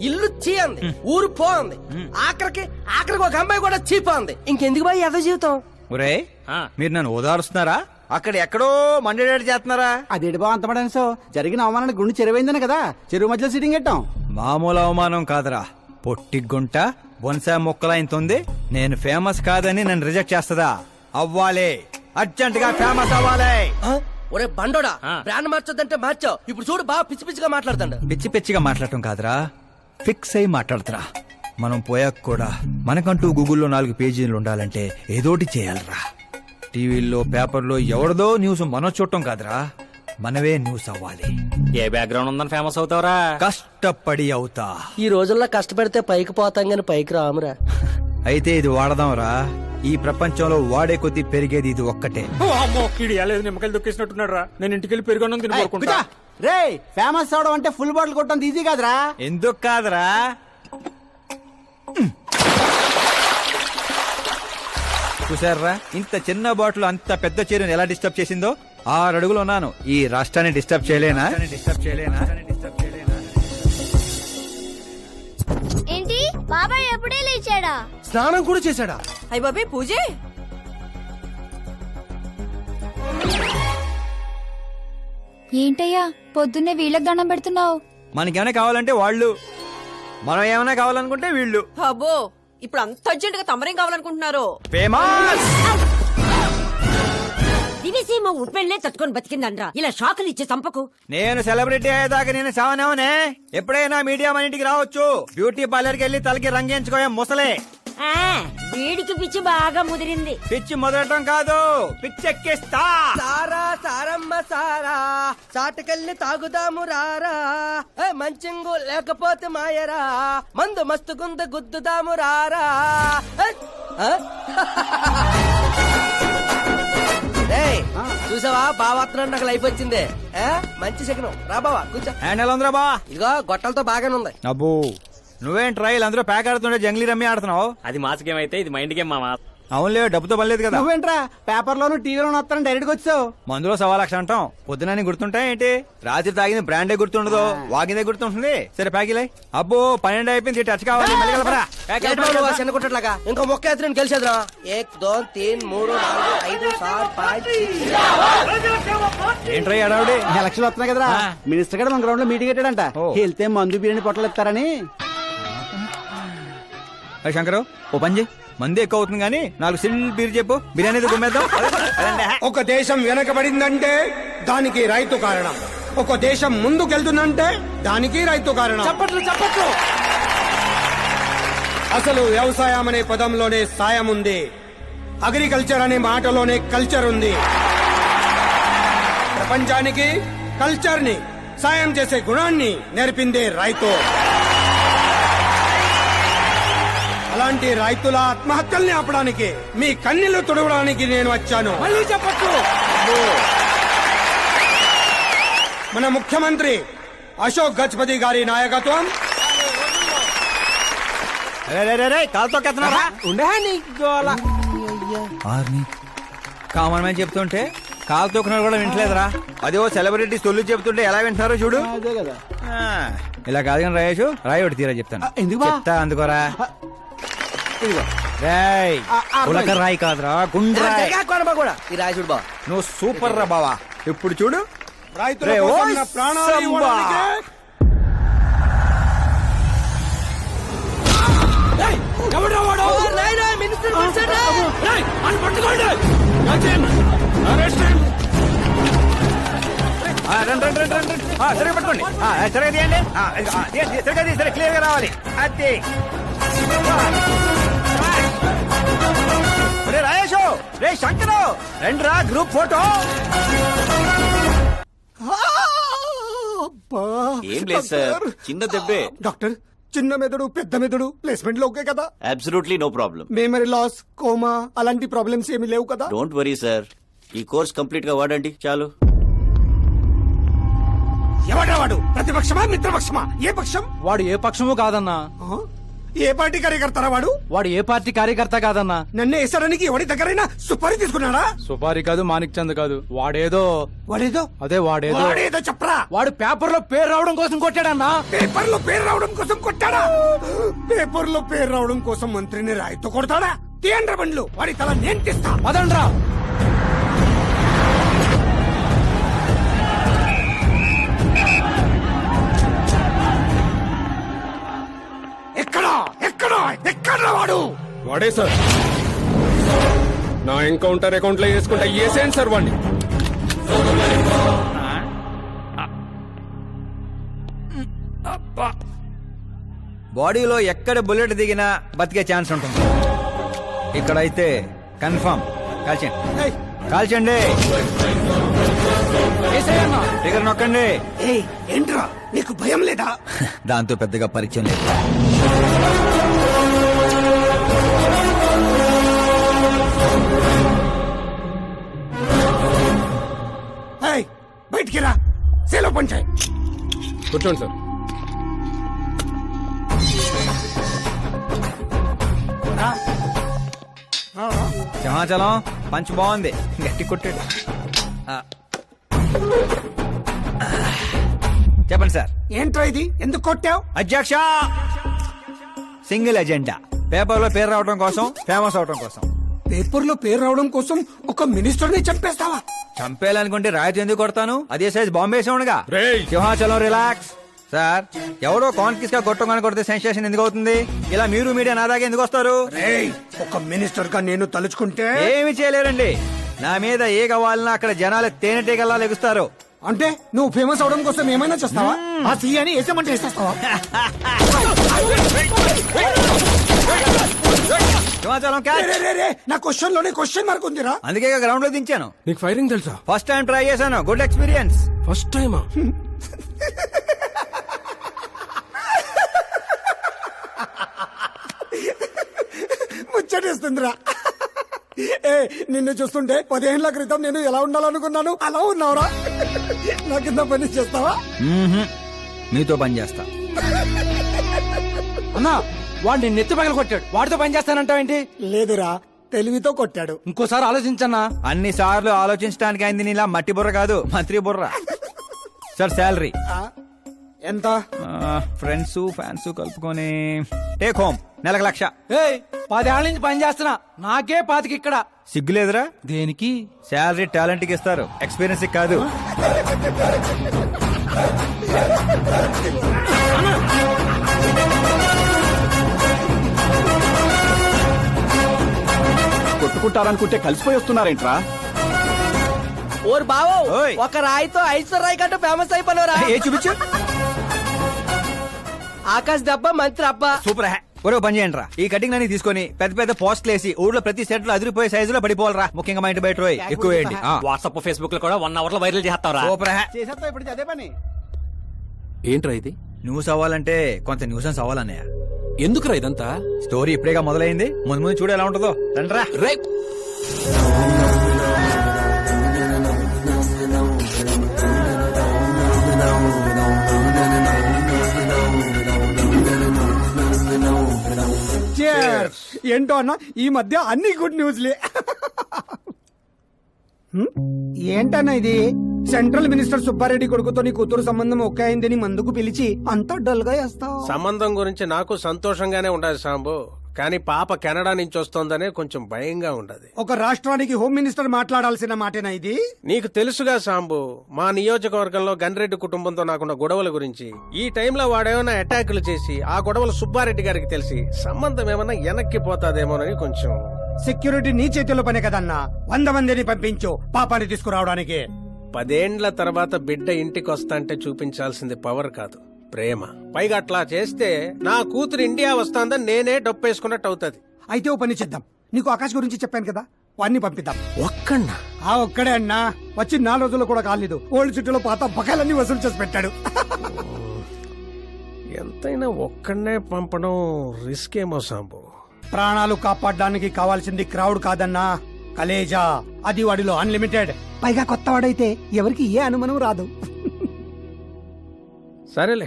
ఇల్లు చీ అంది, ఊరు పో అంది, ఆఖరికి ఒక అమ్మాయి కూడా చీపోంది. ఇంకెందుకు బాయ్ ఎద జీవితం? ఒరే మీరు నన్ను ఓదారుస్తున్నారా, అక్కడ ఎక్కడో మండేడాడు చేస్తున్నారా? అదేంటి బా అంత పడాను జరిగిన అవమానానికి గుండె చెరువైందని కదా చెరువు మధ్యలో సిట్టింగ్ పెట్టాం. మామూలు అవమానం కాదురా, పొట్టి గుంట బొన్సా మొక్కలైంతుంది. నేను ఫేమస్ కాదని నన్ను రిజెక్ట్ చేస్తదా? అవ్వాలి, అర్జెంట్ గా ఫేమస్ అవ్వాలి. ఒరే బండోడా, బ్రాండ్ మార్చొద్దంటే మార్చావు. ఇప్పుడు చూడు బాగా పిచ్చి పిచ్చిగా మాట్లాడుతాడు. పిచ్చి పిచ్చిగా మాట్లాడటం కాదురా, ఫిక్స్ అయి మాట్లాడుతురా. మనం పోయాక కూడా మనకంటూ గూగుల్లో 4 పేజీలు ఉండాలంటే ఏదోటి చేయాలరా. టీవీల్లో పేపర్లో ఎవరిదో న్యూస్ మనం చూడటం కాదురా, మనవే న్యూస్ అవ్వాలి. ఏ బ్యాక్గ్రౌండ్ ఉందని ఫేమస్ అవుతావరా? కష్టపడి అవుతా. ఈ రోజుల్లో కష్టపడితే పైకి పోతాం గాని పైకి రామురా. అయితే ఇది వాడదాంరా. ఈ ప్రపంచంలో వాడే కొద్దీ పెరిగేది ఇది ఒక్కటే. నిమ్మకాయలు దొక్కేసినట్టున్నాడు రా. నేను ఇంటికి వెళ్ళి పెరుగొన్నం తిని కోరుకుంటా. రే ఫేమస్ అవడం అంటే ఫుల్ బాటిల్ కొట్టడం ఈజీ కాదురా. ఎందుకు కాదురా, చూసారా ఇంత చిన్న బాటిల్ అంత పెద్ద చీరను ఎలా డిస్టర్బ్ చేసిందో. 6 అడుగులు ఉన్నాను, ఈ రాష్ట్రాన్ని డిస్టర్బ్ చేయలేనా? ఏంటి బాబాయ్ ఎప్పుడే లేచాడా? స్నానం కూడా చేశాడా? అయ్య బాబాయ్ పూజే. ఏంటయ్యా పొద్దున్నే వీళ్ళకి దండం పెడుతున్నావు? మనకేమైనా కావాలంటే వాళ్ళు, మనం ఏమైనా కావాలనుకుంటే వీళ్ళు. అబ్బో ఇప్పుడు అంత అర్జెంట్ గా తమరేం కావాలనుకుంటున్నారు? ఫేమస్ దివిసీమ ఉప్పెళ్లే తట్టుకొని బతికిందనరా. ఇలా షాకులు ఇచ్చే చంపకు. నేను సెలబ్రిటీ అయ్యేదాకా నేను సావనేవనే. ఎప్పుడైనా మీడియా మన ఇంటికి రావచ్చు. బ్యూటీ పార్లర్ కి వెళ్ళి తలకి రంగేయించుకోయా ముసలే. వీడికి పిచ్చి బాగా ముదిరింది. పిచ్చి మొదలటం కాదు, పిచ్చెక్కిస్తా. సారా సారమ్మ సారా, చాటుకెళ్ళి తాగుదాము రారా. మంచింగు లేకపోతే మాయరా, మందు మస్తు గుంద గుద్దుదాము రారా. చూసావా బావాత్రం నాకు లైఫ్ వచ్చింది. మంచి శకనం. రా బావా కూర్చో. హ్యాండ్ ఎలా ఉందిరా బా? ఇదిగో గొట్టలతో బాగానే ఉంది. అబ్బో నువ్వేం ట్రైల్ అందరూ ప్యాక్ ఆడుతుండే జంగ్లీ రమ్మి ఆడుతున్నావు. అది మాస్ గేమ్ అయితే ఇది మైండ్ గేమ్ మామా. అవునులే, డబ్బుతో పని లేదు కదా. నువ్వేంట్రా పేపర్ లోను టీవీలోను వస్తాను డైరెక్ట్ గా వచ్చావు. మందులో 1,00,000 అంటాం, పొద్దునని గుర్తుంటాయి ఏంటి? రాత్రి తాగింది బ్రాండే గుర్తుండదు, వాగిందే గుర్తుంటుంది. సరే ప్యాకిలే. అబ్బో 12 అయిపోయింది, టచ్ కావాలి. మళ్ళీ కలపరా. చిన్న కుట్టట్లాగా ఇంకో మొక్క ఎత్తుని గెలిచేద్రా. 1 2 3 4 5 6 5 ఏంట్రై అడావుడి? ఎలక్షన్ వస్తున్నాయి కదరా, మినిస్టర్ గారు మన గ్రౌండ్ లో మీటింగ్ పెట్టాడంట. వెళ్తే మందు బిర్యానీ పొట్టలు ఇస్తారని. శంకరు ఓ పంజి, మంది ఎక్కువ అవుతుంది కానీ 4 సిల్ బీర్ చెప్పు, బిర్యానీ గుమ్మేద్దాం. ఒక దేశం వెనకబడిందంటే దానికి రైతు కారణం. ఒక దేశం ముందుకెళ్తుందంటే దానికి రైతు కారణం. చెప్పట్లు. అసలు వ్యవసాయం అనే పదంలోనే సాయం ఉంది. అగ్రికల్చర్ అనే మాటలోనే కల్చర్ ఉంది. ప్రపంచానికి కల్చర్ ని, సాయం చేసే గుణాన్ని నేర్పిందే రైతు. అలాంటి రైతుల ఆత్మహత్యల్ని ఆపడానికి, మీ కన్నీళ్లు తుడవడానికి నేను వచ్చాను. మళ్ళీ చెప్పట్లు. మన ముఖ్యమంత్రి అశోక్ గజపతి గారి నాయకత్వం. కామన్ మ్యాన్ చెప్తుంటే కాలు తొక్కున్నాడు కూడా వింటలేదురా. అదే ఓ సెలబ్రిటీ సొల్లు చెప్తుంటే ఎలా వింటున్నారో చూడు. అదే కదా. ఇలా కాదు కానీ రాయేషు, రాయి ఒకటి తీరా చెప్తాను. ఎందుకు బా? చెప్తా అందుకోరా. రాయ్ ఉలక రాయి కాదురా, గుండ్రాయ్. కూడా ఈ రాజుడు బావ నువ్వు సూపర్ రా బావా. ఇప్పుడు చూడు, రైతుల కోసం నా ప్రాణాలు ఇవ్వడానికే. సరే పట్టుకోండి, సరిగా తీయండి. సరే క్లియర్ గా రావాలి. అది రే రాయేషు, రే శంకరు, రండి రా గ్రూప్ ఫోటో. ఏం లేదు సార్, చిన్న దెబ్బే. డాక్టర్, చిన్న మెదడు పెద్ద మెదడు ప్లేస్మెంట్ లో ఓకే కదా? Absolutely no problem. Memory loss, coma అలాంటి ప్రాబ్లమ్స్ ఏమీ లేవు కదా? డోంట్ వరీ సార్, ఈ కోర్స్ కంప్లీట్ గా వాడండి చాలు. ఎవడా వాడు? ప్రతిపక్షమా మిత్రపక్షమా? ఏ పక్షం? వాడు ఏ పక్షము కాదన్నా. ఏ పార్టీ కార్యకర్తారా వాడు? వాడు ఏ పార్టీ కార్యకర్త కాదన్నా. నన్ను వేసడానికి ఎవరి దగ్గరైనా సుపారీ తీసుకున్నాడా? సుపారి కాదు, మాణిక్ చంద్ కాదు. వాడేదో వాడేదో వాడేదో చెప్పరా. వాడు పేపర్ లో పేరు రావడం కోసం కొట్టాడన్నా. పేపర్ లో పేరు రావడం కోసం కొట్టాడా? పేపర్ లో పేరు రావడం కోసం మంత్రిని రాయితో కొడతాడా? తీయండ్ర బండ్లు, వాడి తల నేను తీస్తా. పదండ్రా. ఎక్కడా వాడు? వాడే సార్. నా ఎన్కౌంటర్ అకౌంట్ లో వేసుకుంటా వేసేయండి సార్ వాడిని. బాడీలో ఎక్కడ బుల్లెట్ దిగినా బతికే ఛాన్స్ ఉంటుంది. ఇక్కడైతే కన్ఫర్మ్. కాల్చండి, కాల్చండి. దగ్గర నొక్కండి. ఏయ్, ఏంట్రా నీకు భయం లేదా? దాంతో పెద్దగా పరిచయం లేదు. ఏయ్, బయటికి రా. సేలో పంచాయి. కూర్చోండి సార్. సింహాచలం పంచ్ బాగుంది, గట్టి కొట్టాడు. చెప్పండి సార్. ఏంట్రా ఇది? ఎందుకు కొట్టావు? అధ్యక్ష, సింగిల్ ఎజెండా. పేపర్ లో పేరు రావడం కోసం, ఫేమస్ అవడం కోసం. పేపర్ లో పేరు రావడం కోసం ఒక మినిస్టర్ ని చంపేస్తావా? చంపేయాలనుకుంటే రాయితీ ఎందుకు కొడతాను? అదే సైజ్ బాంబే సౌండ్గా. రేయ్. సింహాచలం రిలాక్స్. సార్, ఎవరో కాన్ఫిస్ గా కొట్టగానే కొడితే సెన్సేషన్ ఎందుకు అవుతుంది? ఇలా మీరు మీడియా నా దాకా ఎందుకు వస్తారు? రేయ్, ఒక మినిస్టర్ గా నేను తలుచుకుంటే ఏమి చేయలేరండి. నా మీద ఏ కావాలన్నా అక్కడ జనాలు తేనెటీగల్లా లెగుస్తారు. అంటే నువ్వు ఫేమస్ అవడం కోసం ఏమైనా చేస్తావా? ఆ సీఎని వేసేమంటే వేసేస్తావా? సింహాచలం క్యాచ్. రే, రే, రే, నా క్వశ్చన్ లోనే క్వశ్చన్ మార్క్ ఉందిరా. అందుకే గ్రౌండ్ లో దించాను. నీకు ఫైరింగ్ తెలుసా? ఫస్ట్ టైం ట్రై చేశాను, గుడ్ ఎక్స్పీరియన్స్. ఫస్ట్ టైమా? ముచ్చటేస్తుందిరా. ఏ, నిన్ను చూస్తుంటే 15 ఏళ్ల క్రితం నేను ఎలా ఉండాలనుకున్నాను అలా ఉన్నావురా. నా కింద పని చేస్తావా? మీతో పని చేస్తా. అన్నా, వాడిని నెత్తి పగల కొట్టాడు. వాడితో పని చేస్తానంటావేంటి? లేదురా, తెలివితో కొట్టాడు. ఇంకోసారి ఆలోచించన్నా. అన్ని సార్లు ఆలోచించడానికి అయింది నీలా మట్టి బుర్ర కాదు, మంత్రి బుర్ర. సార్, శాలరీ ఎంత? ఫ్రెండ్స్ ఫ్యాన్స్ కలుపుకొని టేక్ హోమ్ నెలకు 1,00,000. ఏయ్, 10 ఏళ్ల నుంచి పని చేస్తున్నా, నాకే 25 ఇక్కడ. సిగ్గులేదురా? దేనికి? శాలరీ టాలెంట్ కి ఇస్తారు, ఎక్స్పీరియన్స్ కాదు. కొట్టుకుంటారనుకుంటే కలిసిపోయి వస్తున్నారేంట్రా? ఓరు బావో, ఓయ్. ఒక రాయితో ఐశ్వర్ రాయ్ కంటూ ఫేమస్ అయిపోయినరా? ఏ చూపించు. ఆకాశ్ దెబ్బ మంత్రి అబ్బా. సూపర్ హ్యా. ఒరే పని చేయండి రా, ఈ కటింగ్ అన్ని తీసుకొని పెద్ద పెద్ద పోస్టులు వేసి ఊళ్ళో ప్రతి సెట్ లో అదిరిపోయే సైజులో పడిపోవాలరా. ముఖ్యంగా మా ఇంటి బయట రోయ్ ఎక్కువ వేయండి. వాట్సాప్ ఫేస్బుక్ లో కూడా 1 hour లో వైరల్ చేస్తావరా? సూపర్ హ్యా. చేసేస్తా ఇప్పుడు అదే పని. ఏంట్రా ఇది? న్యూస్ అవ్వాలంటే కొంత న్యూసెన్స్ అవ్వాలన్నయ్య. ఎందుకురా ఇదంతా? స్టోరీ ఇప్పుడేగా మొదలైంది, ముందు ముందు చూడు ఎలా ఉంటుందో. రండ్రా. రే, ఏంటో అన్న, ఈ మధ్య అన్ని గుడ్ న్యూస్లే. ఏంటన్నా ఇది? సెంట్రల్ మినిస్టర్ సుబ్బారెడ్డి కొడుకుతో నీ కూతురు సంబంధం ఒకే అయిందని మందుకు పిలిచి అంతా డల్ గా వేస్తావు. సంబంధం గురించి నాకు సంతోషంగానే ఉండదు సాంబు, కానీ పాప కెనడా నుంచి వస్తోందనే కొంచెం భయంగా ఉండదు. ఒక రాష్ట్రానికి హోమ్ మినిస్టర్ మాట్లాడాల్సిన మాటేనా ఇది? నీకు తెలుసుగా సాంబు, మా నియోజకవర్గంలో గన్రెడ్డి కుటుంబంతో నాకున్న గొడవల గురించి. ఈ టైంలో వాడేమైనా అటాకులు చేసి ఆ గొడవలు సుబ్బారెడ్డి గారికి తెలిసి సంబంధం ఏమన్నా వెనక్కి పోతాదేమోనని కొంచెం. సెక్యూరిటీ నీ చేతిలో పనే కదన్నా. 100 మందిని పంపించు పాపాన్ని తీసుకురావడానికి. 10 ఏండ్ల తర్వాత బిడ్డ ఇంటికి వస్తాంటే చూపించాల్సింది పవర్ కాదు, ప్రేమ. పైగా అట్లా చేస్తే నా కూతురు ఇండియా వస్తాందని నేనే డప్పేసుకున్నట్టు అవుతుంది. అయితే ఓ పని చేద్దాం, నీకు ఆకాశ్ గురించి చెప్పాను కదా, వాడిని పంపిద్దాం. ఒక్కన్నా? ఆ ఒక్కడే అన్నా, వచ్చి 4 రోజులు కూడా కాలేదు. ఓల్డ్ సిటీలో పాత బకాయిలన్నీ వసూలు చేసి పెట్టాడు. ఎంతైనా ఒక్కడనే పంపడం రిస్క్ ఏమో సాంబు. ప్రాణాలు కాపాడడానికి కావాల్సింది క్రౌడ్ కాదన్నా, కలేజా. అది వాడిలో అన్లిమిటెడ్. పైగా కొత్త వాడైతే ఎవరికి ఏ అనుమానం రాదు. సరేలే,